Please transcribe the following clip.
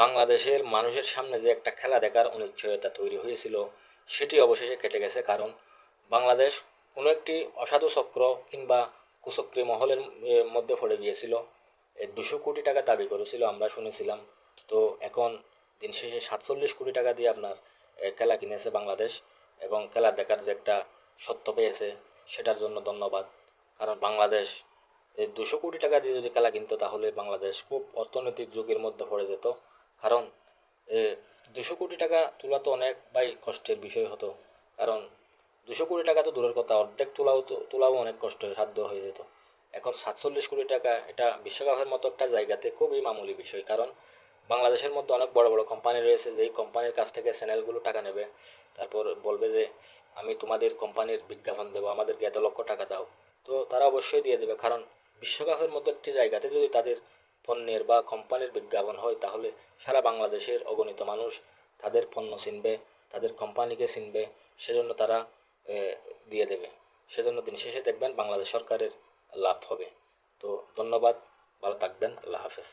বাংলাদেশের মানুষের সামনে যে একটা খেলা দেখার অনিশ্চয়তা তৈরি হয়েছিল সেটি অবশেষে কেটে গেছে। কারণ বাংলাদেশ কোনো একটি অসাধু চক্র কিংবা কুচক্রী মহলের মধ্যে পড়ে গিয়েছিল। 200 কোটি টাকা দাবি করেছিল, আমরা শুনেছিলাম। তো এখন দিন শেষে 47 কোটি টাকা দিয়ে আপনার খেলা কিনেছে বাংলাদেশ, এবং খেলা দেখার যে একটা সত্য পেয়েছে সেটার জন্য ধন্যবাদ। কারণ বাংলাদেশ এই 200 কোটি টাকা দিয়ে যদি খেলা কিনতো তাহলে বাংলাদেশ খুব অর্থনৈতিক ঝুঁকির মধ্যে পড়ে যেত। কারণ এ 200 কোটি টাকা তোলা তো অনেক ভাই কষ্টের বিষয় হতো। কারণ 200 কোটি টাকা তো দূরের কথা, অর্ধেক তোলাও অনেক কষ্টের সাধ্য হয়ে যেত। এখন 47 কোটি টাকা, এটা বিশ্বকাপের মতো একটা জায়গাতে খুবই মামুলি বিষয়। কারণ বাংলাদেশের মধ্যে অনেক বড় বড় কোম্পানি রয়েছে, যেই কোম্পানির কাছ থেকে চ্যানেলগুলো টাকা নেবে, তারপর বলবে যে আমি তোমাদের কোম্পানির বিজ্ঞাপন দেবো, আমাদেরকে এত লক্ষ টাকা দাও। তো তারা অবশ্যই দিয়ে দেবে, কারণ বিশ্বকাপের মতো একটি জায়গাতে যদি তাদের পণ্যের বা কোম্পানির বিজ্ঞাপন হয় তাহলে সারা বাংলাদেশের অগণিত মানুষ তাদের পণ্য চিনবে, তাদের কোম্পানিকে চিনবে। সেজন্য তারা এ, দিয়ে দেবে। সেজন্য দিন শেষে দেখবেন বাংলাদেশ সরকারের লাভ হবে। তো ধন্যবাদ, ভালো থাকবেন, আল্লাহ হাফেজ।